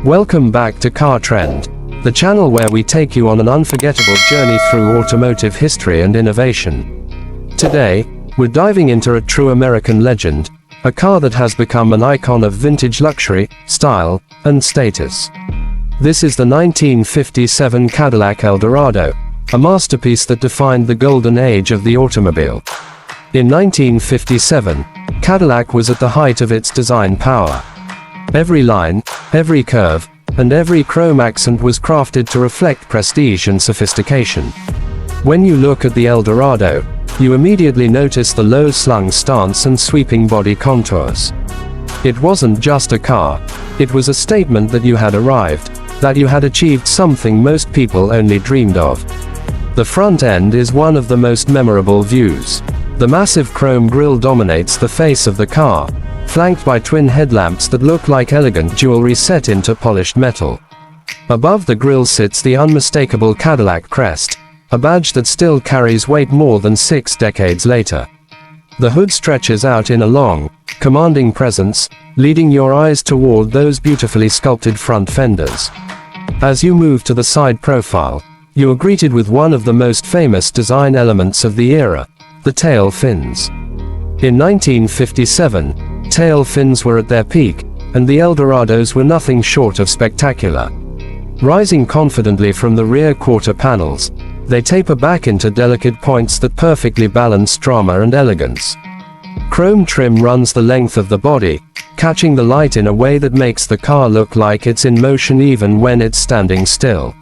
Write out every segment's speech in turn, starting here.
Welcome back to Car Trend, the channel where we take you on an unforgettable journey through automotive history and innovation. Today, we're diving into a true American legend, a car that has become an icon of vintage luxury, style, and status. This is the 1957 Cadillac Eldorado, a masterpiece that defined the golden age of the automobile. In 1957, Cadillac was at the height of its design power. Every line, every curve, and every chrome accent was crafted to reflect prestige and sophistication. When you look at the Eldorado, you immediately notice the low-slung stance and sweeping body contours. It wasn't just a car, it was a statement that you had arrived, that you had achieved something most people only dreamed of. The front end is one of the most memorable views. The massive chrome grille dominates the face of the car, flanked by twin headlamps that look like elegant jewelry set into polished metal. Above the grille sits the unmistakable Cadillac crest, a badge that still carries weight more than 6 decades later. The hood stretches out in a long, commanding presence, leading your eyes toward those beautifully sculpted front fenders. As you move to the side profile, you are greeted with one of the most famous design elements of the era, the tail fins. In 1957, tail fins were at their peak, and the Eldorados were nothing short of spectacular. Rising confidently from the rear quarter panels, they taper back into delicate points that perfectly balance drama and elegance. Chrome trim runs the length of the body, catching the light in a way that makes the car look like it's in motion even when it's standing still.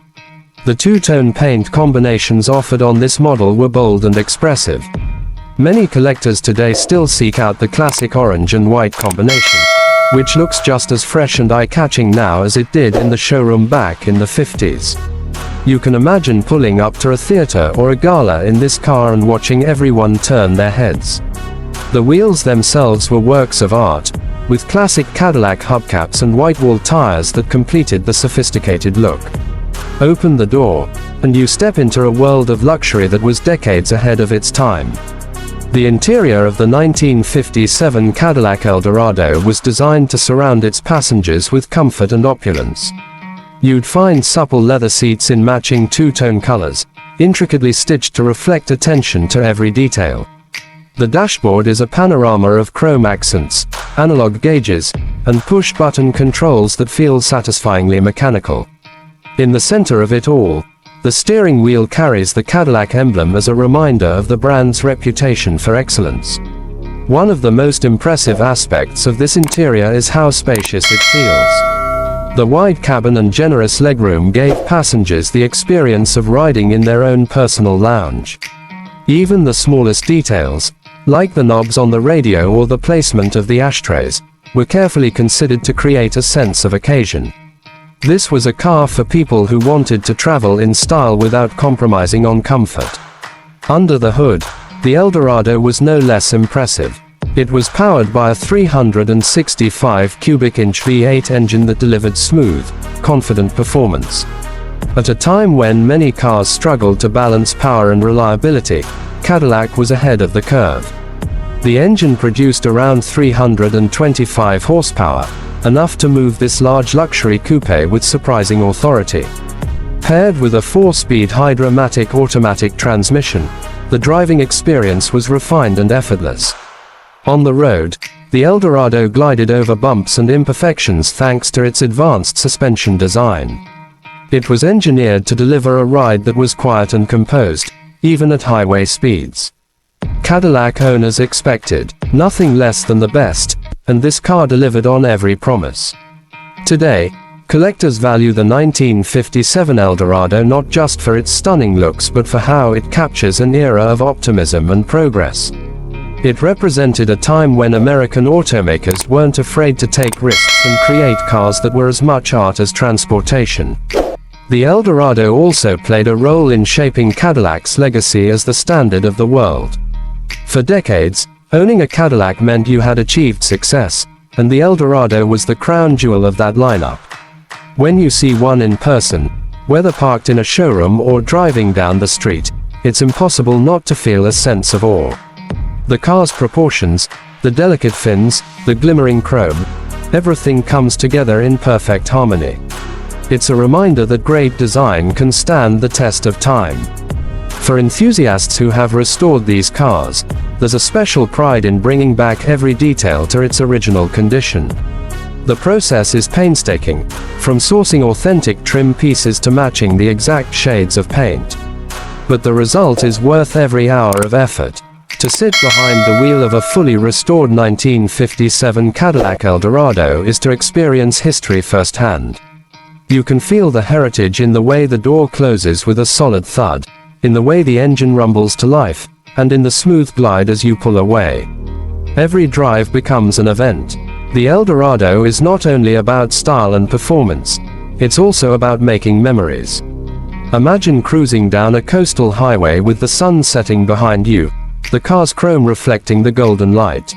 The two-tone paint combinations offered on this model were bold and expressive. Many collectors today still seek out the classic orange and white combination, which looks just as fresh and eye-catching now as it did in the showroom back in the 50s. You can imagine pulling up to a theater or a gala in this car and watching everyone turn their heads. The wheels themselves were works of art, with classic Cadillac hubcaps and white-wall tires that completed the sophisticated look. Open the door, and you step into a world of luxury that was decades ahead of its time. The interior of the 1957 Cadillac Eldorado was designed to surround its passengers with comfort and opulence. You'd find supple leather seats in matching two-tone colors, intricately stitched to reflect attention to every detail. The dashboard is a panorama of chrome accents, analog gauges, and push-button controls that feel satisfyingly mechanical. In the center of it all, the steering wheel carries the Cadillac emblem as a reminder of the brand's reputation for excellence. One of the most impressive aspects of this interior is how spacious it feels. The wide cabin and generous legroom gave passengers the experience of riding in their own personal lounge. Even the smallest details, like the knobs on the radio or the placement of the ashtrays, were carefully considered to create a sense of occasion. This was a car for people who wanted to travel in style without compromising on comfort. Under the hood, the Eldorado was no less impressive. It was powered by a 365 cubic inch V8 engine that delivered smooth, confident performance. At a time when many cars struggled to balance power and reliability, Cadillac was ahead of the curve. The engine produced around 325 horsepower, enough to move this large luxury coupe with surprising authority. Paired with a 4-speed Hydra-matic automatic transmission, the driving experience was refined and effortless. On the road, the Eldorado glided over bumps and imperfections thanks to its advanced suspension design. It was engineered to deliver a ride that was quiet and composed, even at highway speeds. Cadillac owners expected nothing less than the best, and this car delivered on every promise. Today, collectors value the 1957 Eldorado not just for its stunning looks but for how it captures an era of optimism and progress. It represented a time when American automakers weren't afraid to take risks and create cars that were as much art as transportation. The Eldorado also played a role in shaping Cadillac's legacy as the standard of the world. For decades, owning a Cadillac meant you had achieved success, and the Eldorado was the crown jewel of that lineup. When you see one in person, whether parked in a showroom or driving down the street, it's impossible not to feel a sense of awe. The car's proportions, the delicate fins, the glimmering chrome, everything comes together in perfect harmony. It's a reminder that great design can stand the test of time. For enthusiasts who have restored these cars, there's a special pride in bringing back every detail to its original condition. The process is painstaking, from sourcing authentic trim pieces to matching the exact shades of paint. But the result is worth every hour of effort. To sit behind the wheel of a fully restored 1957 Cadillac Eldorado is to experience history firsthand. You can feel the heritage in the way the door closes with a solid thud, in the way the engine rumbles to life, and in the smooth glide as you pull away. Every drive becomes an event. The Eldorado is not only about style and performance, it's also about making memories. Imagine cruising down a coastal highway with the sun setting behind you, the car's chrome reflecting the golden light.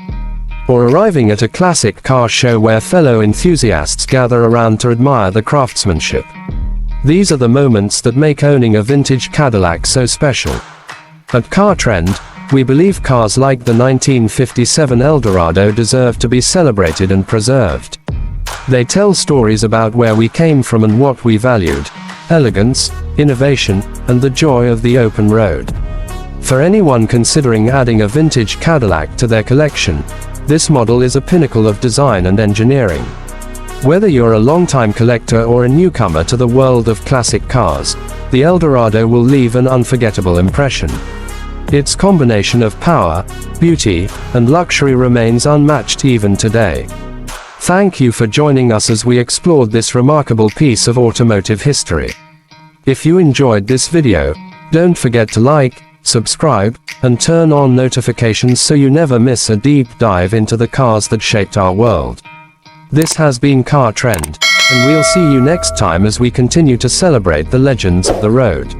Or arriving at a classic car show where fellow enthusiasts gather around to admire the craftsmanship. These are the moments that make owning a vintage Cadillac so special. At Car Trend, we believe cars like the 1957 Eldorado deserve to be celebrated and preserved. They tell stories about where we came from and what we valued: elegance, innovation, and the joy of the open road. For anyone considering adding a vintage Cadillac to their collection, this model is a pinnacle of design and engineering. Whether you're a longtime collector or a newcomer to the world of classic cars, the Eldorado will leave an unforgettable impression. Its combination of power, beauty, and luxury remains unmatched even today. Thank you for joining us as we explored this remarkable piece of automotive history. If you enjoyed this video, don't forget to like, subscribe, and turn on notifications so you never miss a deep dive into the cars that shaped our world. This has been Car Trend, and we'll see you next time as we continue to celebrate the legends of the road.